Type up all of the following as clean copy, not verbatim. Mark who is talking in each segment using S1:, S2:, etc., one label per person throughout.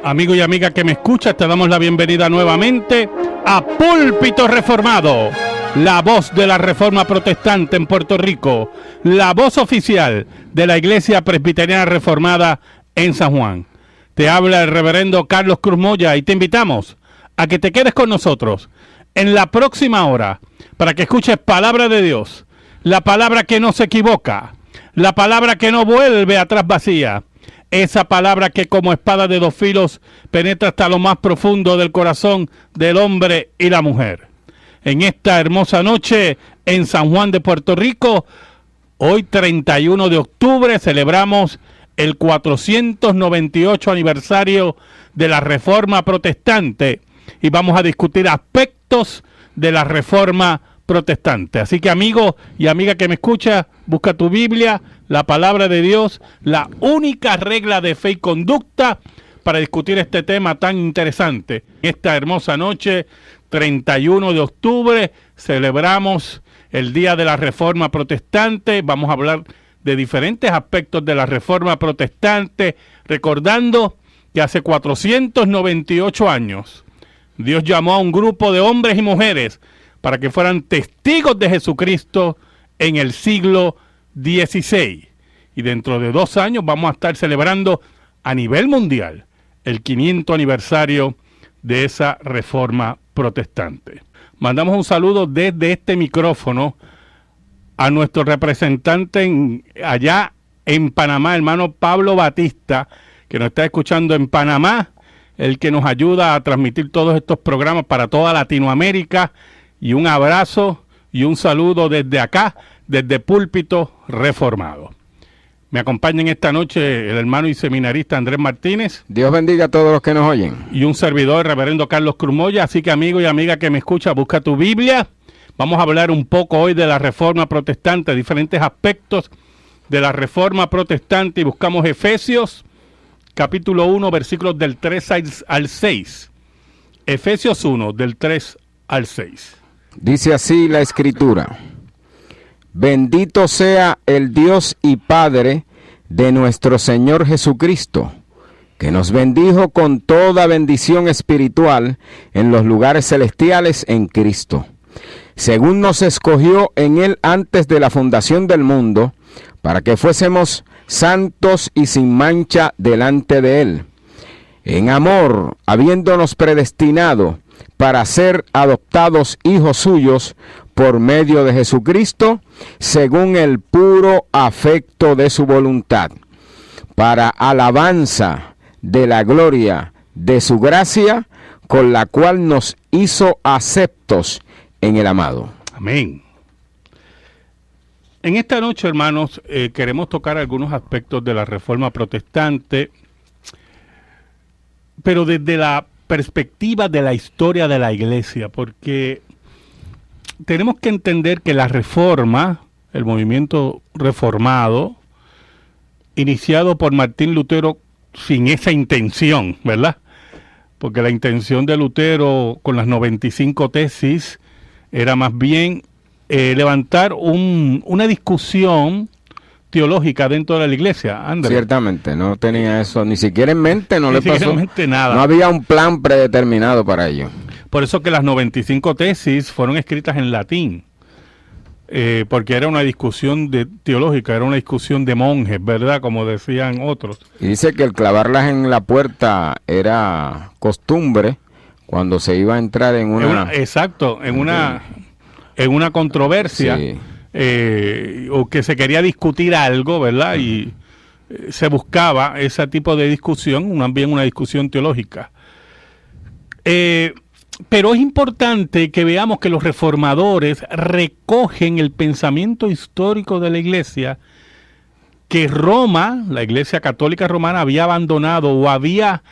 S1: Amigo y amiga que me escuchas, te damos la bienvenida nuevamente a Púlpito Reformado, la voz de la Reforma Protestante en Puerto Rico, la voz oficial de la Iglesia Presbiteriana Reformada en San Juan. Te habla el reverendo Carlos Cruz Moya y te invitamos a que te quedes con nosotros en la próxima hora para que escuches palabra de Dios, la palabra que no se equivoca, la palabra que no vuelve atrás vacía, esa palabra que como espada de dos filos penetra hasta lo más profundo del corazón del hombre y la mujer. En esta hermosa noche en San Juan de Puerto Rico, hoy 31 de octubre, celebramos el 498 aniversario de la Reforma Protestante y vamos a discutir aspectos de la Reforma Protestante. Así que amigo y amiga que me escucha, busca tu Biblia, la palabra de Dios, la única regla de fe y conducta para discutir este tema tan interesante. Esta hermosa noche, 31 de octubre, celebramos el Día de la Reforma Protestante. Vamos a hablar de diferentes aspectos de la Reforma Protestante, recordando que hace 498 años Dios llamó a un grupo de hombres y mujeres para que fueran testigos de Jesucristo en el siglo XVI. Y dentro de 2 años vamos a estar celebrando a nivel mundial el 500 aniversario de esa Reforma Protestante. Mandamos un saludo desde este micrófono a nuestro representante allá en Panamá, hermano Pablo Batista, que nos está escuchando en Panamá, el que nos ayuda a transmitir todos estos programas para toda Latinoamérica. Y un abrazo y un saludo desde acá, desde Púlpito Reformado. Me acompaña en esta noche el hermano y seminarista Andrés Martínez.
S2: Dios bendiga a todos los que nos oyen.
S1: Y un servidor, el reverendo Carlos Cruz Moya. Así que amigo y amiga que me escucha, busca tu Biblia. Vamos a hablar un poco hoy de la Reforma Protestante, diferentes aspectos de la Reforma Protestante. Y buscamos Efesios, capítulo 1, versículos del 3 al 6. Efesios 1, del 3 al 6.
S2: Dice así la Escritura: Bendito sea el Dios y Padre de nuestro Señor Jesucristo, que nos bendijo con toda bendición espiritual en los lugares celestiales en Cristo, según nos escogió en Él antes de la fundación del mundo, para que fuésemos santos y sin mancha delante de Él, en amor, habiéndonos predestinado para ser adoptados hijos suyos por medio de Jesucristo, según el puro afecto de su voluntad, para alabanza de la gloria de su gracia, con la cual nos hizo aceptos en el amado.
S1: Amén. En esta noche, hermanos, queremos tocar algunos aspectos de la Reforma Protestante, pero desde la perspectiva de la historia de la Iglesia, porque tenemos que entender que la Reforma, el movimiento reformado, iniciado por Martín Lutero sin esa intención, ¿verdad? Porque la intención de Lutero con las 95 tesis era más bien levantar una discusión teológica dentro de la iglesia, Andrés.
S2: Ciertamente, no tenía eso ni siquiera en mente, no le pasó
S1: nada.
S2: No había un plan predeterminado para ello.
S1: Por eso que las 95 tesis fueron escritas en latín, porque era una discusión teológica, era una discusión de monjes, ¿verdad? Como decían otros.
S2: Y dice que el clavarlas en la puerta era costumbre cuando se iba a entrar en una...
S1: Exacto, en una controversia. Sí. O que se quería discutir algo, ¿verdad? Y se buscaba ese tipo de discusión, bien una discusión teológica. Pero es importante que veamos que los reformadores recogen el pensamiento histórico de la iglesia, que Roma, la iglesia católica romana, había abandonado o había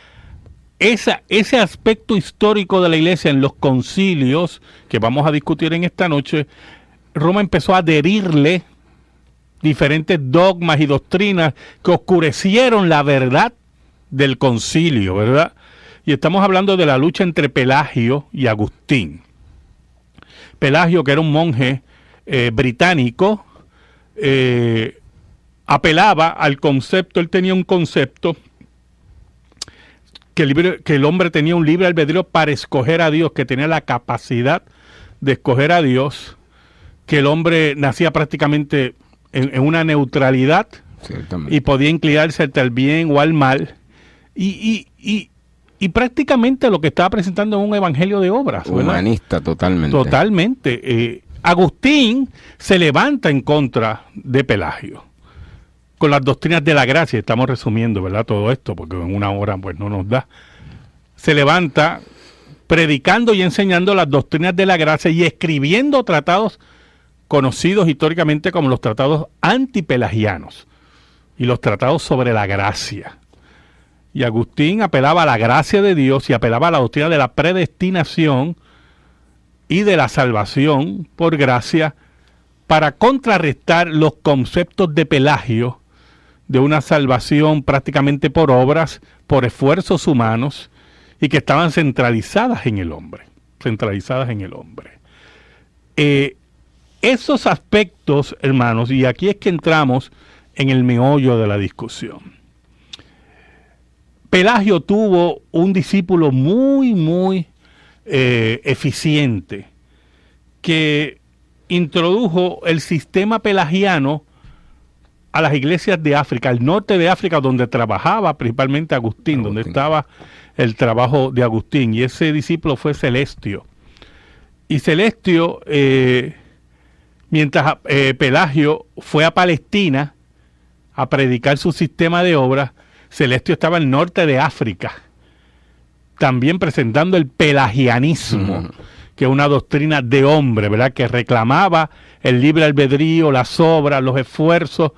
S1: ese aspecto histórico de la iglesia en los concilios, que vamos a discutir en esta noche. Roma empezó a adherirle diferentes dogmas y doctrinas que oscurecieron la verdad del concilio, ¿verdad? Y estamos hablando de la lucha entre Pelagio y Agustín. Pelagio, que era un monje británico, apelaba al concepto, él tenía un concepto que el hombre tenía un libre albedrío para escoger a Dios, que tenía la capacidad de escoger a Dios, que el hombre nacía prácticamente en una neutralidad y podía inclinarse al bien o al mal, y prácticamente lo que estaba presentando es un evangelio de obras, ¿verdad?
S2: Humanista totalmente.
S1: Totalmente. Agustín se levanta en contra de Pelagio con las doctrinas de la gracia. Estamos resumiendo, ¿verdad?, todo esto, porque en una hora pues no nos da. Se levanta predicando y enseñando las doctrinas de la gracia y escribiendo tratados conocidos históricamente como los tratados antipelagianos y los tratados sobre la gracia. Y Agustín apelaba a la gracia de Dios y apelaba a la doctrina de la predestinación y de la salvación por gracia para contrarrestar los conceptos de Pelagio de una salvación prácticamente por obras, por esfuerzos humanos, y que estaban centralizadas en el hombre. Esos aspectos, hermanos, y aquí es que entramos en el meollo de la discusión. Pelagio tuvo un discípulo muy eficiente que introdujo el sistema pelagiano a las iglesias de África, al norte de África, donde trabajaba principalmente Agustín, donde estaba el trabajo de Agustín, y ese discípulo fue Celestio. Y Celestio, mientras Pelagio fue a Palestina a predicar su sistema de obras, Celestio estaba al norte de África, también presentando el pelagianismo, que es una doctrina de hombre, ¿verdad?, que reclamaba el libre albedrío, las obras, los esfuerzos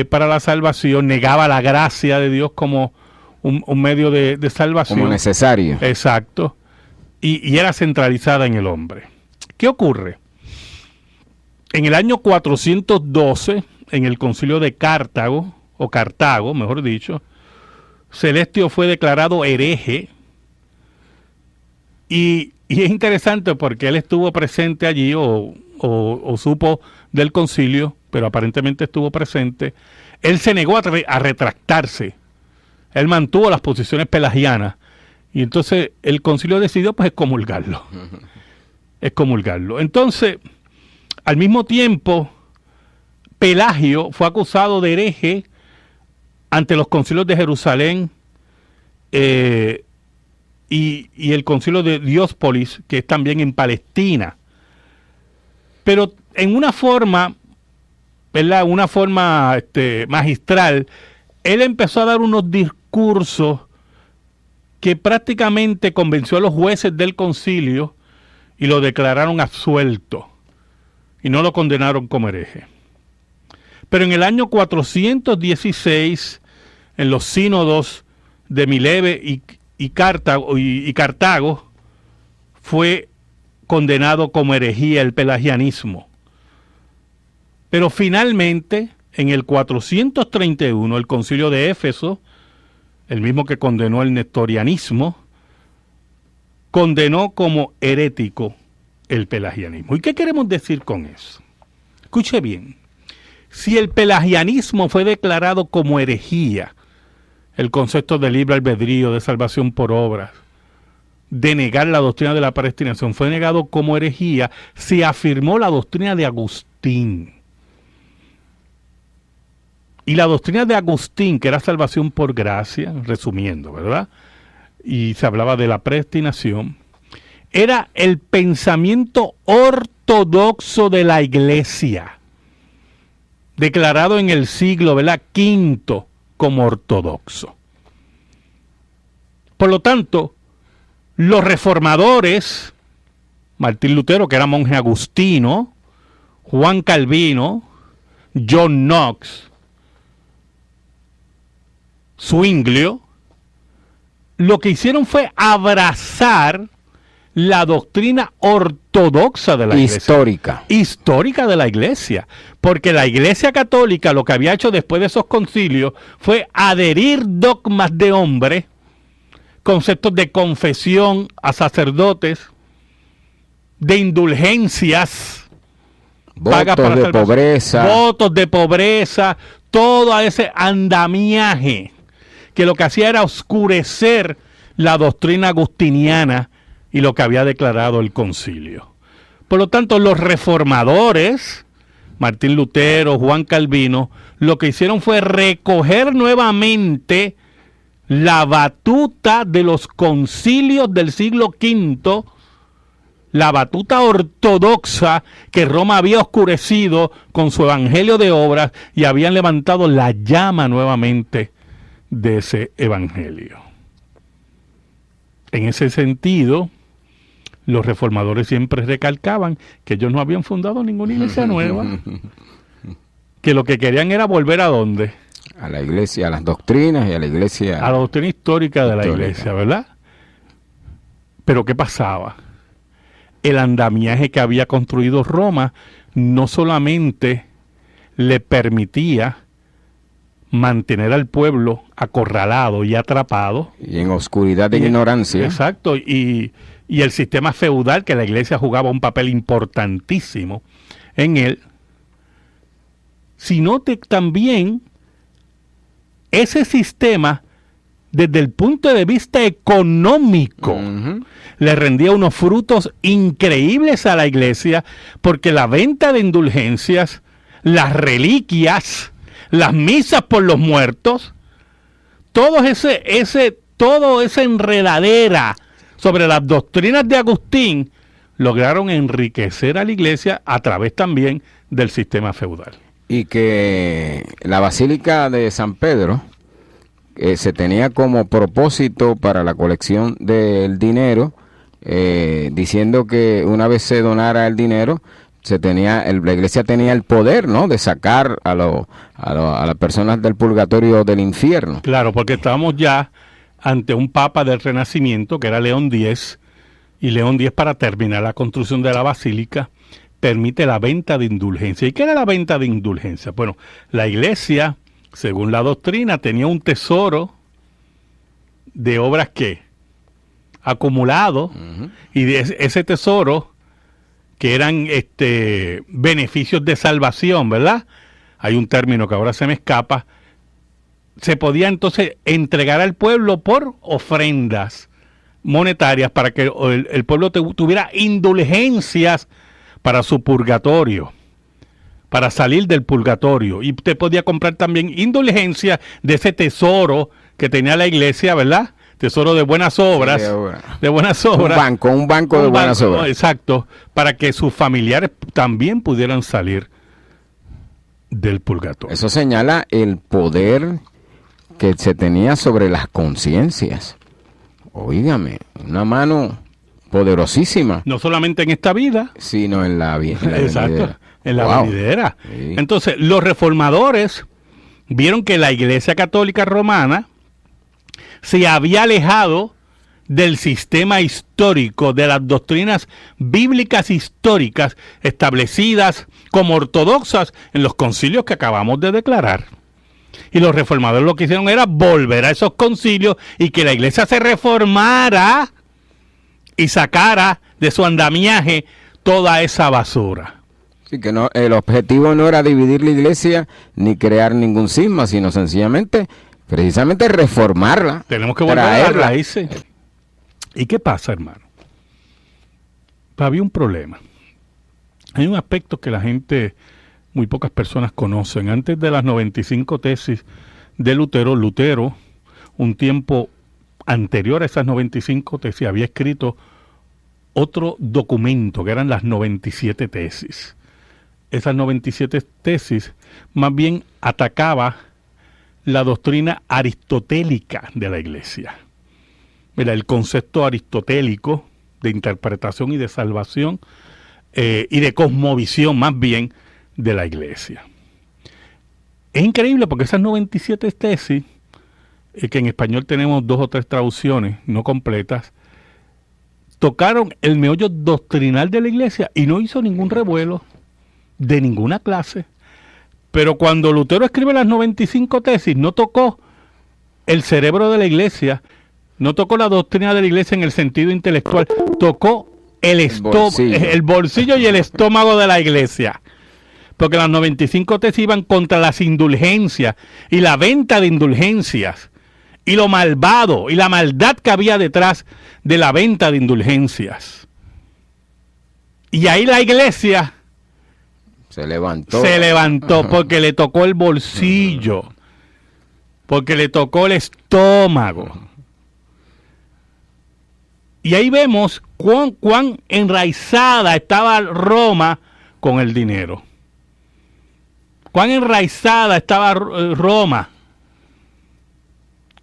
S1: para la salvación, negaba la gracia de Dios como un medio de salvación.
S2: Como necesario.
S1: Exacto. Y era centralizada en el hombre. ¿Qué ocurre? En el año 412, en el concilio de Cartago, mejor dicho, Celestio fue declarado hereje, y es interesante porque él estuvo presente allí o supo del concilio, pero aparentemente estuvo presente. Él se negó a retractarse. Él mantuvo las posiciones pelagianas y entonces el concilio decidió pues excomulgarlo. Entonces, al mismo tiempo, Pelagio fue acusado de hereje ante los concilios de Jerusalén y el concilio de Dióspolis, que es también en Palestina. Pero en una forma, ¿verdad?, una forma magistral, él empezó a dar unos discursos que prácticamente convenció a los jueces del concilio y lo declararon absuelto y no lo condenaron como hereje. Pero en el año 416, en los sínodos de Mileve y Cartago, fue condenado como herejía el pelagianismo. Pero finalmente, en el 431, el concilio de Éfeso, el mismo que condenó el nestorianismo, condenó como herético el pelagianismo. ¿Y qué queremos decir con eso? Escuche bien. Si el pelagianismo fue declarado como herejía, el concepto de libre albedrío, de salvación por obras, de negar la doctrina de la predestinación, fue negado como herejía, se afirmó la doctrina de Agustín. Y la doctrina de Agustín, que era salvación por gracia, resumiendo, ¿verdad?, y se hablaba de la predestinación, era el pensamiento ortodoxo de la Iglesia, declarado en el siglo, ¿verdad?, V como ortodoxo. Por lo tanto, los reformadores, Martín Lutero, que era monje agustino, Juan Calvino, John Knox, Zwinglio, lo que hicieron fue abrazar la doctrina ortodoxa de la Iglesia. Histórica de la Iglesia. Porque la Iglesia católica lo que había hecho después de esos concilios fue adherir dogmas de hombre, conceptos de confesión a sacerdotes, de indulgencias,
S2: votos de
S1: pobreza, todo ese andamiaje que lo que hacía era oscurecer la doctrina agustiniana y lo que había declarado el concilio. Por lo tanto, los reformadores, Martín Lutero, Juan Calvino, lo que hicieron fue recoger nuevamente la batuta de los concilios del siglo V, la batuta ortodoxa que Roma había oscurecido con su evangelio de obras, y habían levantado la llama nuevamente de ese evangelio. En ese sentido, los reformadores siempre recalcaban que ellos no habían fundado ninguna iglesia nueva, que lo que querían era volver ¿a dónde?
S2: A la iglesia, a las doctrinas y a la iglesia.
S1: A la doctrina histórica de la iglesia, ¿verdad? Pero ¿qué pasaba? El andamiaje que había construido Roma no solamente le permitía mantener al pueblo acorralado y atrapado.
S2: Y en oscuridad e ignorancia.
S1: Exacto, y el sistema feudal, que la iglesia jugaba un papel importantísimo en él, sino que también ese sistema, desde el punto de vista económico, le rendía unos frutos increíbles a la iglesia, porque la venta de indulgencias, las reliquias, las misas por los muertos, toda esa enredadera sobre las doctrinas de Agustín lograron enriquecer a la iglesia a través también del sistema feudal.
S2: Y que la Basílica de San Pedro se tenía como propósito para la colección del dinero, diciendo que una vez se donara el dinero, la iglesia tenía el poder, ¿no?, de sacar a las personas del purgatorio del infierno.
S1: Claro, porque estábamos ya ante un papa del Renacimiento, que era León X, y León X, para terminar la construcción de la basílica, permite la venta de indulgencia. ¿Y qué era la venta de indulgencia? Bueno, la iglesia, según la doctrina, tenía un tesoro de obras que acumulado, y de ese tesoro, que eran beneficios de salvación, ¿verdad? Hay un término que ahora se me escapa. Se podía entonces entregar al pueblo por ofrendas monetarias para que el pueblo tuviera indulgencias para su purgatorio, para salir del purgatorio. Y usted podía comprar también indulgencias de ese tesoro que tenía la iglesia, ¿verdad? Tesoro de buenas obras, de buenas obras.
S2: Un banco de buenas obras.
S1: Exacto, para que sus familiares también pudieran salir del purgatorio.
S2: Eso señala el poder que se tenía sobre las conciencias. Óigame, una mano poderosísima.
S1: No solamente en esta vida,
S2: sino en la venidera.
S1: Exacto, en la venidera. Sí. Entonces, los reformadores vieron que la Iglesia Católica Romana se había alejado del sistema histórico, de las doctrinas bíblicas históricas establecidas como ortodoxas en los concilios que acabamos de declarar. Y los reformadores lo que hicieron era volver a esos concilios y que la iglesia se reformara y sacara de su andamiaje toda esa basura.
S2: Sí, que no, el objetivo no era dividir la iglesia ni crear ningún cisma, sino sencillamente, precisamente reformarla.
S1: Tenemos que volver a las raíces. ¿Y qué pasa, hermano? Pues había un problema. Hay un aspecto que la gente, muy pocas personas conocen. Antes de las 95 tesis de Lutero, un tiempo anterior a esas 95 tesis, había escrito otro documento, que eran las 97 tesis. Esas 97 tesis más bien atacaba la doctrina aristotélica de la iglesia. Mira, el concepto aristotélico de interpretación y de salvación y de cosmovisión más bien de la iglesia. Es increíble porque esas 97 tesis, que en español tenemos 2 o 3 traducciones no completas, tocaron el meollo doctrinal de la iglesia y no hizo ningún revuelo de ninguna clase. Pero cuando Lutero escribe las 95 tesis, no tocó el cerebro de la iglesia, no tocó la doctrina de la iglesia en el sentido intelectual, tocó el bolsillo y el estómago de la iglesia. Porque las 95 tesis iban contra las indulgencias y la venta de indulgencias y lo malvado y la maldad que había detrás de la venta de indulgencias. Y ahí la iglesia
S2: se levantó
S1: porque le tocó el bolsillo, porque le tocó el estómago. Y ahí vemos cuán enraizada estaba Roma con el dinero. Cuán enraizada estaba Roma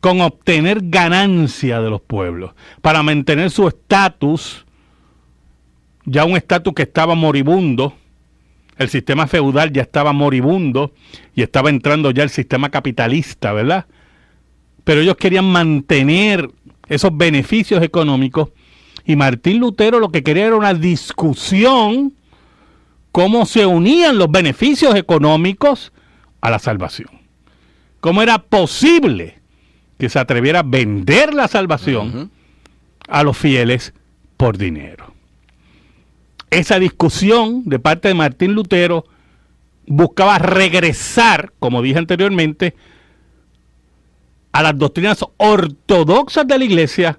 S1: con obtener ganancia de los pueblos para mantener su estatus, ya un estatus que estaba moribundo. El sistema feudal ya estaba moribundo y estaba entrando ya el sistema capitalista, ¿verdad? Pero ellos querían mantener esos beneficios económicos, y Martín Lutero lo que quería era una discusión cómo se unían los beneficios económicos a la salvación. Cómo era posible que se atreviera a vender la salvación a los fieles por dinero. Esa discusión de parte de Martín Lutero buscaba regresar, como dije anteriormente, a las doctrinas ortodoxas de la Iglesia,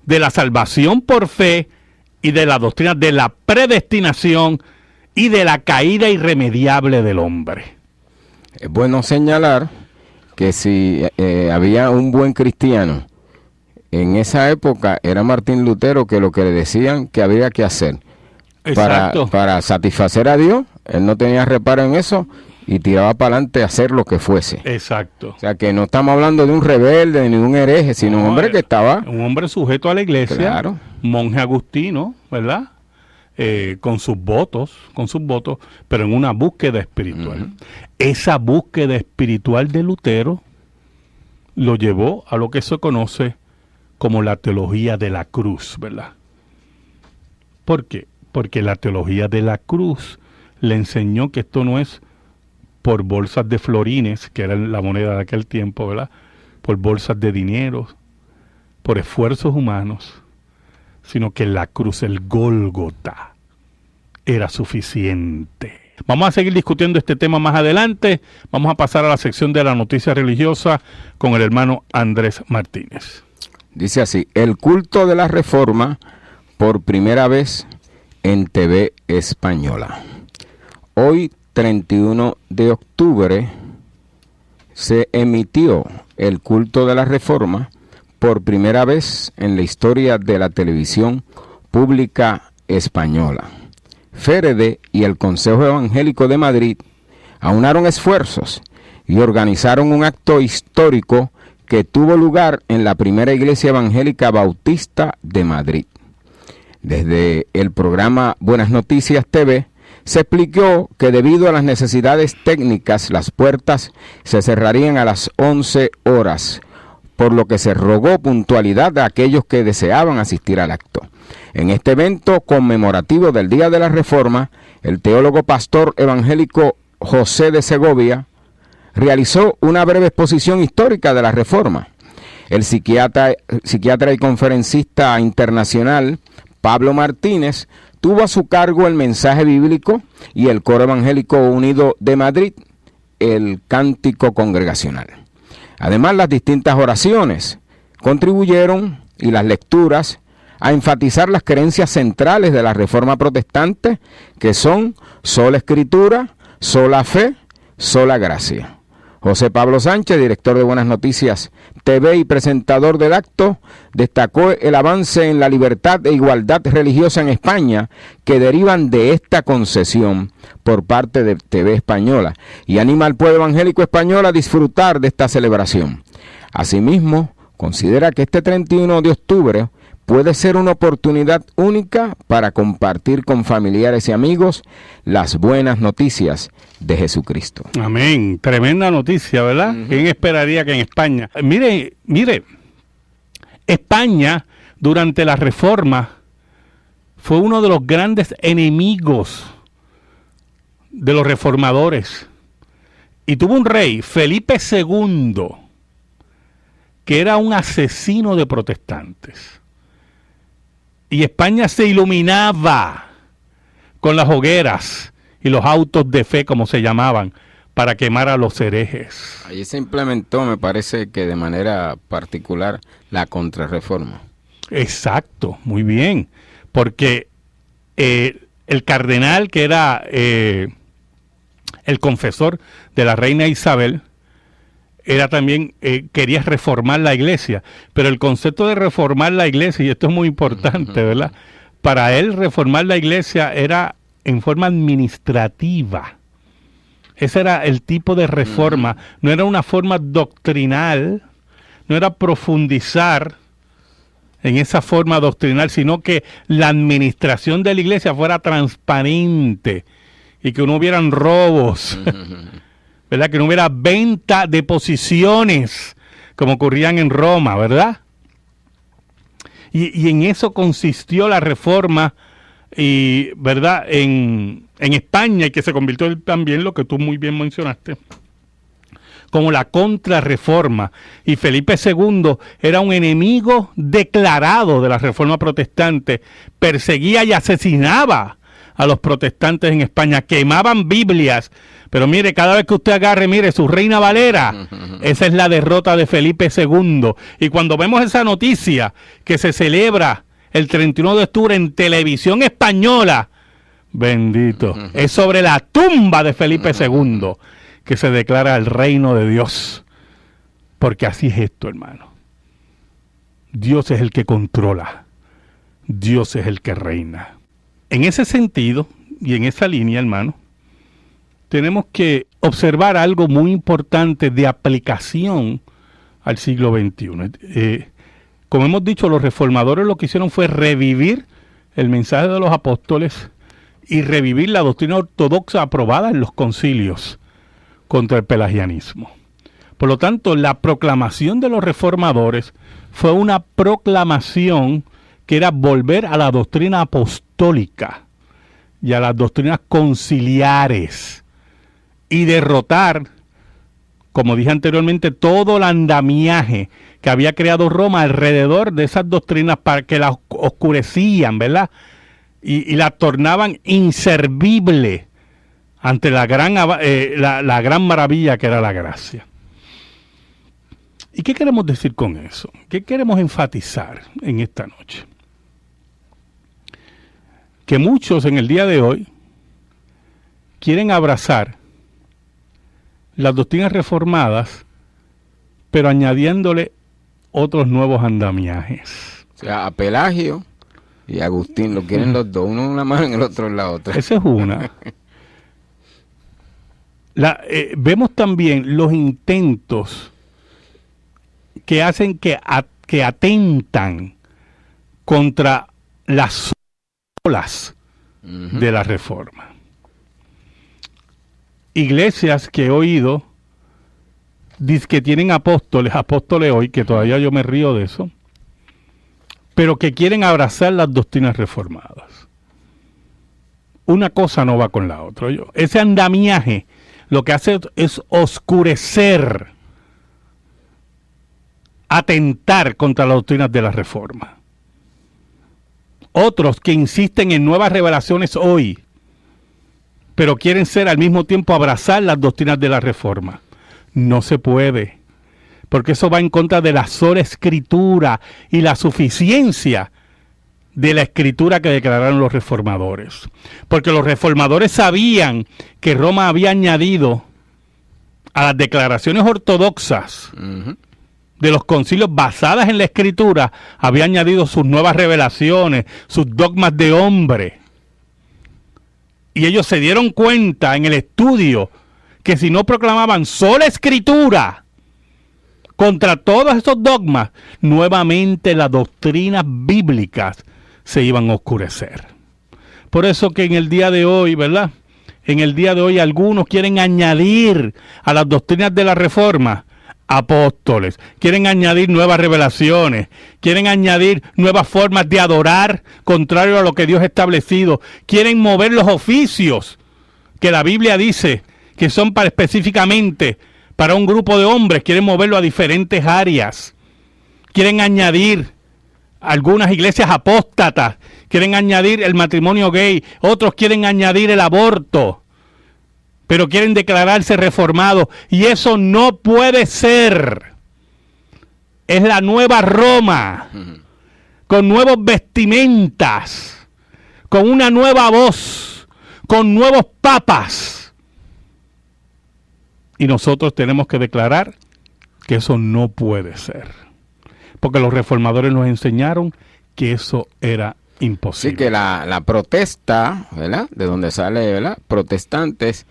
S1: de la salvación por fe y de la doctrina de la predestinación y de la caída irremediable del hombre.
S2: Es bueno señalar que si había un buen cristiano en esa época, era Martín Lutero, que lo que le decían que había que hacer para satisfacer a Dios, él no tenía reparo en eso y tiraba para adelante a hacer lo que fuese.
S1: Exacto.
S2: O sea, que no estamos hablando de un rebelde ni de un hereje, sino un hombre que estaba...
S1: Un hombre sujeto a la iglesia,
S2: claro,
S1: monje agustino, ¿verdad? Con sus votos, pero en una búsqueda espiritual. Esa búsqueda espiritual de Lutero lo llevó a lo que se conoce como la teología de la cruz, ¿verdad? ¿Por qué? Porque la teología de la cruz le enseñó que esto no es por bolsas de florines, que era la moneda de aquel tiempo, ¿verdad? Por bolsas de dinero, por esfuerzos humanos, sino que la cruz, el Gólgota, era suficiente. Vamos a seguir discutiendo este tema más adelante. Vamos a pasar a la sección de la noticia religiosa con el hermano Andrés Martínez.
S2: Dice así: el culto de la Reforma por primera vez en TV española. Hoy, 31 de octubre, se emitió el culto de la Reforma por primera vez en la historia de la televisión pública española. Férede y el Consejo Evangélico de Madrid aunaron esfuerzos y organizaron un acto histórico que tuvo lugar en la primera iglesia evangélica bautista de Madrid. Desde el programa Buenas Noticias TV se explicó que debido a las necesidades técnicas las puertas se cerrarían a las 11 horas, por lo que se rogó puntualidad de aquellos que deseaban asistir al acto. En este evento conmemorativo del Día de la Reforma, el teólogo pastor evangélico José de Segovia realizó una breve exposición histórica de la Reforma. El psiquiatra y conferencista internacional Pablo Martínez tuvo a su cargo el mensaje bíblico y el Coro Evangélico Unido de Madrid, el cántico congregacional. Además, las distintas oraciones contribuyeron, y las lecturas, a enfatizar las creencias centrales de la Reforma protestante, que son sola Escritura, sola fe, sola gracia. José Pablo Sánchez, director de Buenas Noticias TV y presentador del acto, destacó el avance en la libertad e igualdad religiosa en España que derivan de esta concesión por parte de TV Española, y anima al pueblo evangélico español a disfrutar de esta celebración. Asimismo, considera que este 31 de octubre puede ser una oportunidad única para compartir con familiares y amigos las buenas noticias de Jesucristo.
S1: Amén. Tremenda noticia, ¿verdad? ¿Quién esperaría que en España? Mire, España durante la Reforma fue uno de los grandes enemigos de los reformadores. Y tuvo un rey, Felipe II, que era un asesino de protestantes. Y España se iluminaba con las hogueras y los autos de fe, como se llamaban, para quemar a los herejes.
S2: Ahí se implementó, me parece que de manera particular, la contrarreforma.
S1: Exacto, muy bien, porque el cardenal que era el confesor de la reina Isabel, era también, quería reformar la iglesia, pero el concepto de reformar la iglesia, y esto es muy importante, ¿verdad? Para él reformar la iglesia era en forma administrativa. Ese era el tipo de reforma, no era una forma doctrinal, no era profundizar en esa forma doctrinal, sino que la administración de la iglesia fuera transparente y que no hubieran robos, ¿verdad? Que no hubiera venta de posiciones como ocurrían en Roma, ¿verdad? Y en eso consistió la reforma, y ¿verdad? En España, y que se convirtió también, lo que tú muy bien mencionaste, como la contrarreforma. Y Felipe II era un enemigo declarado de la reforma protestante, perseguía y asesinaba a los protestantes en España, quemaban Biblias. Pero mire, cada vez que usted agarre, mire, su Reina Valera, esa es la derrota de Felipe II. Y cuando vemos esa noticia que se celebra el 31 de octubre en televisión española, bendito, es sobre la tumba de Felipe II que se declara el reino de Dios. Porque así es esto, hermano. Dios es el que controla. Dios es el que reina. En ese sentido, y en esa línea, hermano, tenemos que observar algo muy importante de aplicación al siglo XXI. Como hemos dicho, los reformadores lo que hicieron fue revivir el mensaje de los apóstoles y revivir la doctrina ortodoxa aprobada en los concilios contra el pelagianismo. Por lo tanto, la proclamación de los reformadores fue una proclamación que era volver a la doctrina apostólica y a las doctrinas conciliares y derrotar, como dije anteriormente, todo el andamiaje que había creado Roma alrededor de esas doctrinas, para que las oscurecían, ¿verdad? Y las tornaban inservible ante la gran maravilla que era la gracia. ¿Y qué queremos decir con eso? ¿Qué queremos enfatizar en esta noche? Que muchos en el día de hoy quieren abrazar las doctrinas reformadas, pero añadiéndole otros nuevos andamiajes.
S2: O sea, a Pelagio y a Agustín lo quieren los dos, uno en una mano y el otro en la otra.
S1: Esa es una. Vemos también los intentos que hacen que atentan contra las olas de la reforma. Iglesias que he oído dicen que tienen apóstoles hoy, que todavía yo me río de eso, pero que quieren abrazar las doctrinas reformadas. Una cosa no va con la otra. Ese andamiaje lo que hace es oscurecer, atentar contra las doctrinas de la reforma. Otros que insisten en nuevas revelaciones hoy, pero quieren ser al mismo tiempo abrazar las doctrinas de la reforma. No se puede, porque eso va en contra de la sola escritura y la suficiencia de la escritura que declararon los reformadores. Porque los reformadores sabían que Roma había añadido a las declaraciones ortodoxas de los concilios basadas en la escritura, había añadido sus nuevas revelaciones, sus dogmas de hombre. Y ellos se dieron cuenta en el estudio que si no proclamaban sola escritura contra todos esos dogmas, nuevamente las doctrinas bíblicas se iban a oscurecer. Por eso que en el día de hoy, ¿verdad? En el día de hoy algunos quieren añadir a las doctrinas de la reforma apóstoles, quieren añadir nuevas revelaciones, quieren añadir nuevas formas de adorar contrario a lo que Dios ha establecido, quieren mover los oficios que la Biblia dice que son específicamente para un grupo de hombres, quieren moverlo a diferentes áreas, quieren añadir algunas iglesias apóstatas, quieren añadir el matrimonio gay, otros quieren añadir el aborto. pero quieren declararse reformados, y eso no puede ser. Es la nueva Roma, con nuevos vestimentas, con una nueva voz, con nuevos papas. Y nosotros tenemos que declarar que eso no puede ser, porque los reformadores nos enseñaron que eso era imposible.
S2: Sí, que la protesta, ¿verdad?, de donde sale, ¿verdad?, protestantes,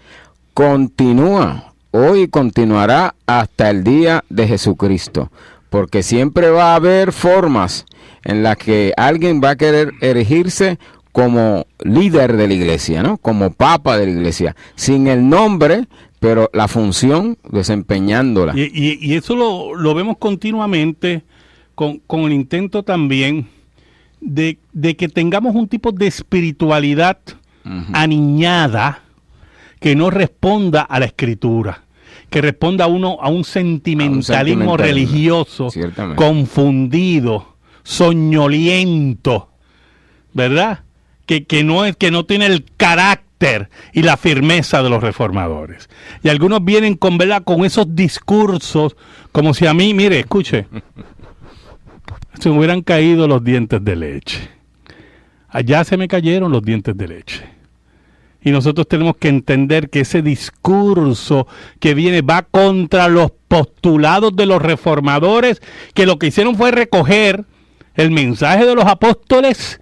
S2: continúa, hoy continuará hasta el día de Jesucristo, porque siempre va a haber formas en las que alguien va a querer erigirse como líder de la iglesia, ¿no?, como papa de la iglesia, sin el nombre, pero la función desempeñándola.
S1: Y eso lo vemos continuamente con el intento también de que tengamos un tipo de espiritualidad aniñada que no responda a la Escritura, que responda a un sentimentalismo religioso, confundido, soñoliento, ¿verdad? Que no tiene el carácter y la firmeza de los reformadores. Y algunos vienen con, ¿verdad?, con esos discursos como si a mí, mire, escuche, se me hubieran caído los dientes de leche. Allá se me cayeron los dientes de leche. Y nosotros tenemos que entender que ese discurso que viene va contra los postulados de los reformadores, que lo que hicieron fue recoger el mensaje de los apóstoles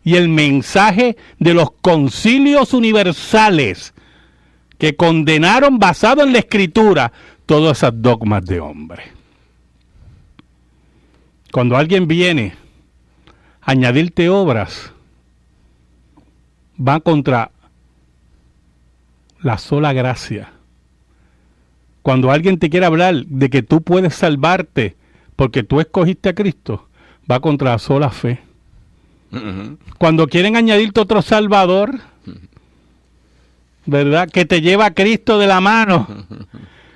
S1: y el mensaje de los concilios universales, que condenaron, basado en la Escritura, todas esas dogmas de hombre. Cuando alguien viene a añadirte obras, va contra la sola gracia. Cuando alguien te quiere hablar de que tú puedes salvarte porque tú escogiste a Cristo, va contra la sola fe. Cuando quieren añadirte otro Salvador, ¿verdad?, que te lleva a Cristo de la mano,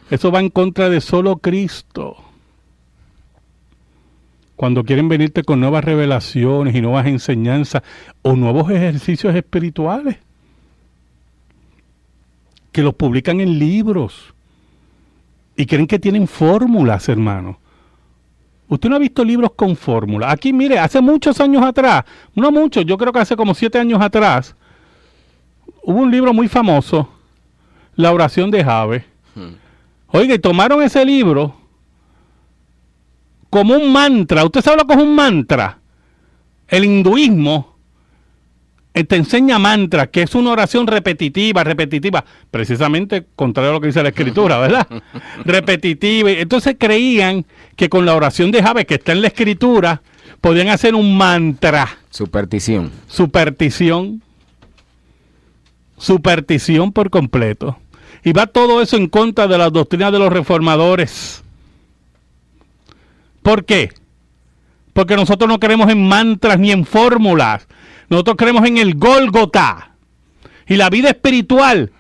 S1: eso va en contra de solo Cristo. Cuando quieren venirte con nuevas revelaciones y nuevas enseñanzas o nuevos ejercicios espirituales, que los publican en libros y creen que tienen fórmulas, hermano. Usted no ha visto libros con fórmulas. Aquí, mire, hace muchos años atrás, no muchos, yo creo que hace como 7 años atrás, hubo un libro muy famoso, La oración de Jabez. Oiga, y tomaron ese libro como un mantra. ¿Usted sabe lo que es un mantra? El hinduismo te enseña mantra, que es una oración repetitiva, precisamente contrario a lo que dice la Escritura, ¿verdad? Repetitiva. Entonces creían que con la oración de Jabez, que está en la Escritura, podían hacer un mantra. Superstición por completo. Y va todo eso en contra de las doctrinas de los reformadores. ¿Por qué? Porque nosotros no creemos en mantras ni en fórmulas. Nosotros creemos en el Gólgota. Y la vida espiritual,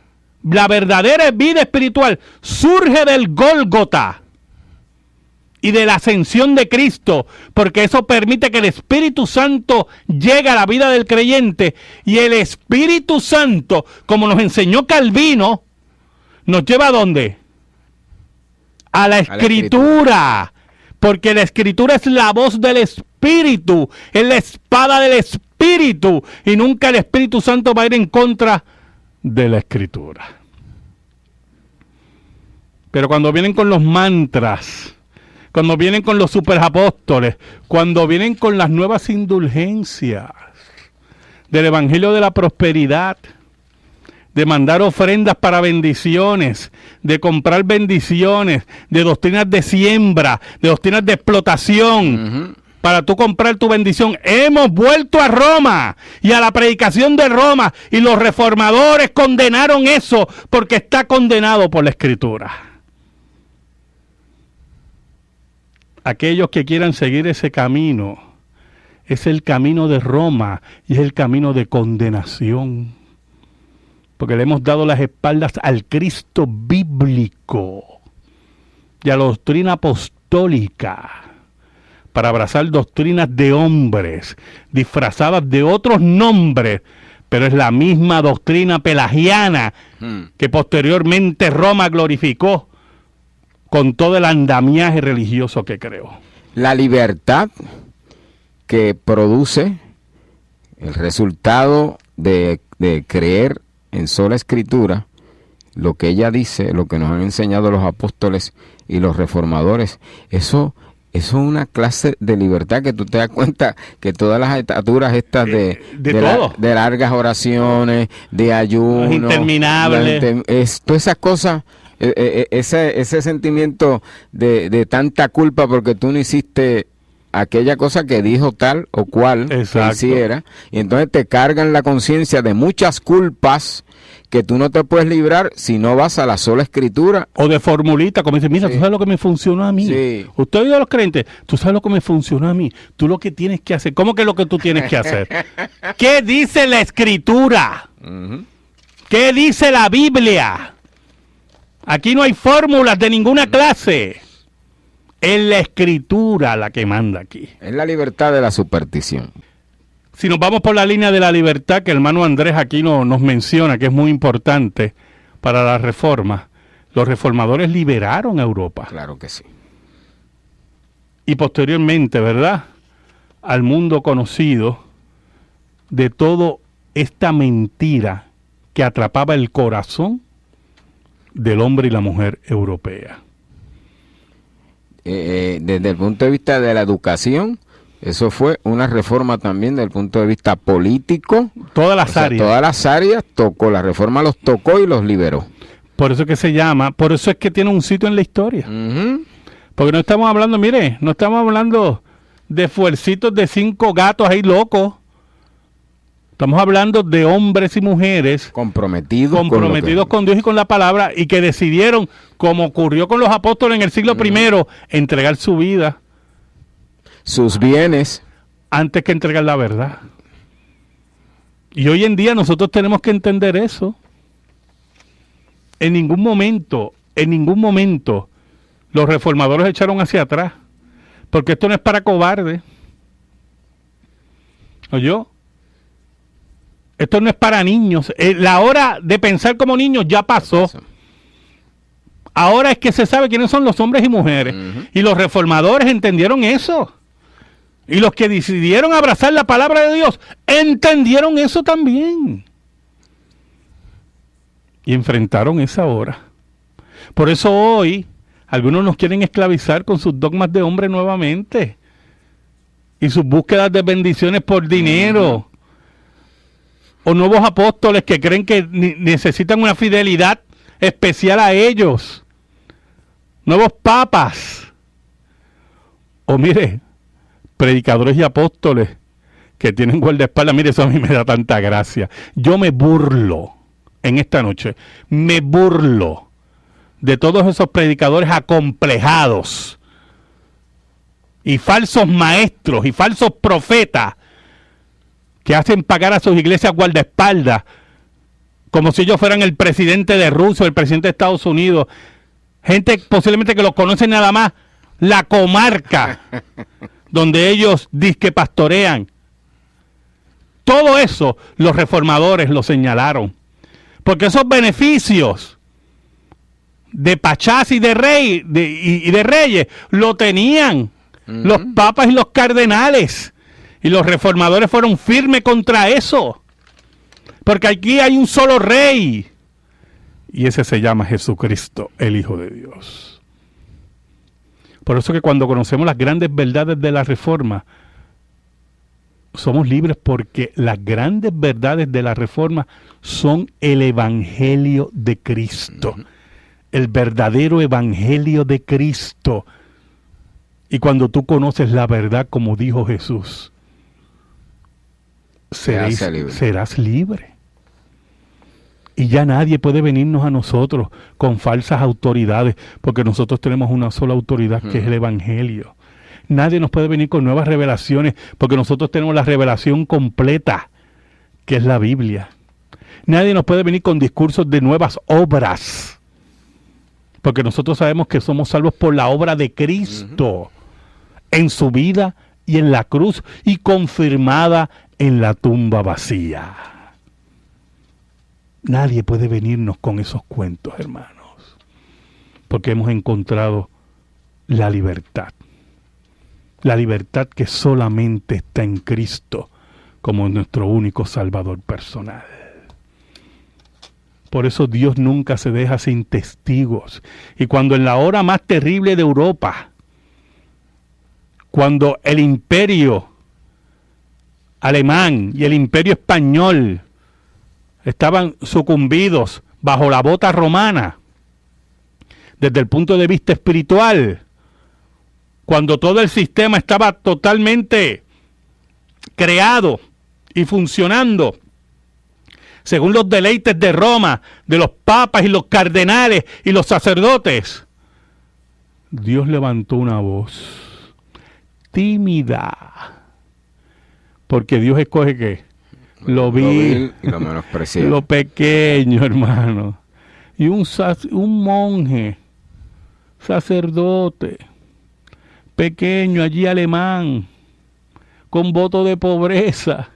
S1: la verdadera vida espiritual, surge del Gólgota y de la ascensión de Cristo, porque eso permite que el Espíritu Santo llegue a la vida del creyente. Y el Espíritu Santo, como nos enseñó Calvino, nos lleva ¿a dónde? A la Escritura. Porque la Escritura es la voz del Espíritu, es la espada del Espíritu, y nunca el Espíritu Santo va a ir en contra de la Escritura. Pero cuando vienen con los mantras, cuando vienen con los superapóstoles, cuando vienen con las nuevas indulgencias del Evangelio de la prosperidad, de mandar ofrendas para bendiciones, de comprar bendiciones, de doctrinas de siembra, de doctrinas de explotación, para tú comprar tu bendición. Hemos vuelto a Roma y a la predicación de Roma, y los reformadores condenaron eso porque está condenado por la Escritura. Aquellos que quieran seguir ese camino, es el camino de Roma y es el camino de condenación. Porque le hemos dado las espaldas al Cristo bíblico y a la doctrina apostólica para abrazar doctrinas de hombres disfrazadas de otros nombres pero es la misma doctrina pelagiana que posteriormente Roma glorificó con todo el andamiaje religioso que creó.
S2: La libertad que produce el resultado de creer en sola escritura, lo que ella dice, lo que nos han enseñado los apóstoles y los reformadores, eso es una clase de libertad que tú te das cuenta que todas las estaturas estas de largas oraciones, de ayuno,
S1: interminables,
S2: todas esas cosas, ese sentimiento de tanta culpa porque tú no hiciste aquella cosa que dijo tal o cual que hiciera, y entonces te cargan la conciencia de muchas culpas que tú no te puedes librar si no vas a la sola escritura.
S1: O de formulita, como dice, mira, tú sabes lo que me funcionó a mí. Sí. Usted ha oído a los creyentes, tú sabes lo que me funcionó a mí. Tú lo que tienes que hacer. ¿Cómo que lo que tú tienes que hacer? ¿Qué dice la escritura? ¿Qué dice la Biblia? Aquí no hay fórmulas de ninguna clase. Es la escritura la que manda aquí.
S2: Es la libertad de la superstición.
S1: Si nos vamos por la línea de la libertad que el hermano Andrés aquí nos menciona, que es muy importante para la reforma, los reformadores liberaron a Europa.
S2: Claro que sí.
S1: Y posteriormente, ¿verdad?, al mundo conocido de toda esta mentira que atrapaba el corazón del hombre y la mujer europea.
S2: Desde el punto de vista de la educación, eso fue una reforma también desde el punto de vista político.
S1: Todas las áreas.
S2: Todas las áreas tocó, la reforma los tocó y los liberó.
S1: Por eso es que se llama, por eso es que tiene un sitio en la historia. Porque no estamos hablando, mire, no estamos hablando de fuercitos de 5 gatos ahí locos. Estamos hablando de hombres y mujeres comprometidos con Dios y con la palabra, y que decidieron, como ocurrió con los apóstoles en el siglo I, entregar su vida,
S2: sus bienes,
S1: antes que entregar la verdad. Y hoy en día nosotros tenemos que entender eso. En ningún momento los reformadores echaron hacia atrás, porque esto no es para cobardes. ¿Oyó? Esto no es para niños. La hora de pensar como niños ya pasó. Ahora es que se sabe quiénes son los hombres y mujeres. Y los reformadores entendieron eso. Y los que decidieron abrazar la palabra de Dios entendieron eso también. Y enfrentaron esa hora. Por eso hoy algunos nos quieren esclavizar con sus dogmas de hombre nuevamente. Y sus búsquedas de bendiciones por dinero. O nuevos apóstoles que creen que necesitan una fidelidad especial a ellos. Nuevos papas. O mire, predicadores y apóstoles que tienen guardaespaldas. Mire, eso a mí me da tanta gracia. Yo me burlo en esta noche. Me burlo de todos esos predicadores acomplejados y falsos maestros y falsos profetas que hacen pagar a sus iglesias guardaespaldas como si ellos fueran el presidente de Rusia o el presidente de Estados Unidos. Gente posiblemente que los conocen nada más la comarca donde ellos dizque pastorean. Todo eso los reformadores lo señalaron. Porque esos beneficios de pachás y de reyes lo tenían los papas y los cardenales. Y los reformadores fueron firmes contra eso. Porque aquí hay un solo rey. Y ese se llama Jesucristo, el Hijo de Dios. Por eso que cuando conocemos las grandes verdades de la Reforma, somos libres, porque las grandes verdades de la Reforma son el Evangelio de Cristo. El verdadero Evangelio de Cristo. Y cuando tú conoces la verdad, como dijo Jesús, serás libre. Y ya nadie puede venirnos a nosotros con falsas autoridades, porque nosotros tenemos una sola autoridad, que es el Evangelio. Nadie nos puede venir con nuevas revelaciones, porque nosotros tenemos la revelación completa, que es la Biblia. Nadie nos puede venir con discursos de nuevas obras, porque nosotros sabemos que somos salvos por la obra de Cristo, en su vida y en la cruz, y confirmada en la tumba vacía. Nadie puede venirnos con esos cuentos, hermanos, porque hemos encontrado la libertad que solamente está en Cristo como nuestro único Salvador personal. Por eso Dios nunca se deja sin testigos. Y cuando en la hora más terrible de Europa, cuando el imperio alemán y el imperio español estaban sucumbidos bajo la bota romana, desde el punto de vista espiritual, cuando todo el sistema estaba totalmente creado y funcionando según los deleites de Roma, de los papas y los cardenales y los sacerdotes, Dios levantó una voz tímida, porque Dios escoge ¿qué? Lo vil
S2: y lo menospreciado.
S1: Lo pequeño, hermano. Y un monje, sacerdote, pequeño, allí alemán, con voto de pobreza,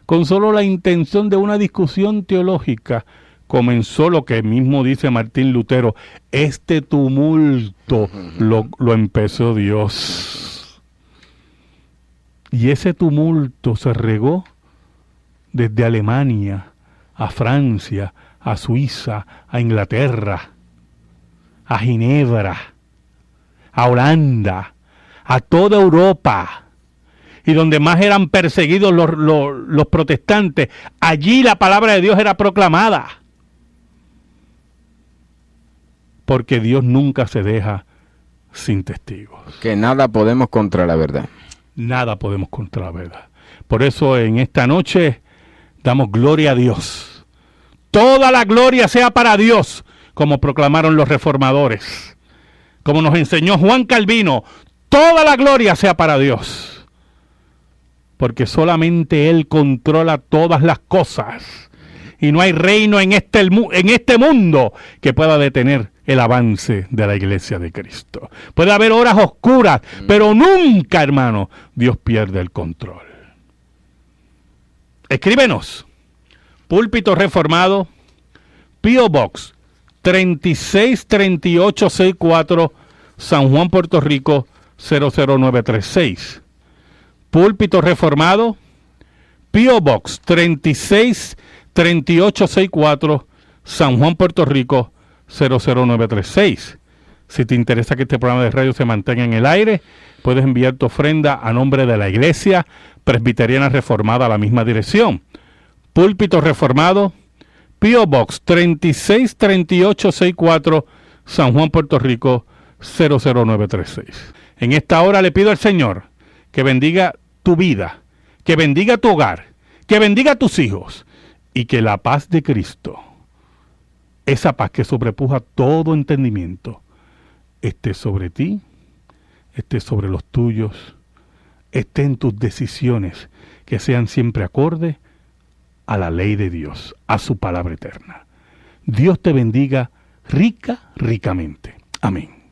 S1: con solo la intención de una discusión teológica, comenzó lo que mismo dice Martín Lutero: este tumulto lo empezó Dios. Y ese tumulto se regó desde Alemania a Francia, a Suiza, a Inglaterra, a Ginebra, a Holanda, a toda Europa. Y donde más eran perseguidos los protestantes, allí la palabra de Dios era proclamada. Porque Dios nunca se deja sin testigos.
S2: Que nada podemos contra la verdad.
S1: Nada podemos contra la verdad. Por eso en esta noche damos gloria a Dios. Toda la gloria sea para Dios, como proclamaron los reformadores. Como nos enseñó Juan Calvino, toda la gloria sea para Dios. Porque solamente Él controla todas las cosas. Y no hay reino en este mundo que pueda detener el avance de la iglesia de Cristo. Puede haber horas oscuras, pero nunca, hermano, Dios pierde el control. Escríbenos. Púlpito Reformado, P.O. Box 363864, San Juan, Puerto Rico 00936. Púlpito Reformado, P.O. Box 363864, San Juan, Puerto Rico 00936. Si te interesa que este programa de radio se mantenga en el aire, puedes enviar tu ofrenda a nombre de la Iglesia Presbiteriana Reformada a la misma dirección. Púlpito Reformado, P.O. Box 363864, San Juan, Puerto Rico 00936. En esta hora le pido al Señor que bendiga tu vida, que bendiga tu hogar, que bendiga a tus hijos, y que la paz de Cristo, esa paz que sobrepuja todo entendimiento, esté sobre ti, esté sobre los tuyos, esté en tus decisiones, que sean siempre acorde a la ley de Dios, a su palabra eterna. Dios te bendiga ricamente. Amén.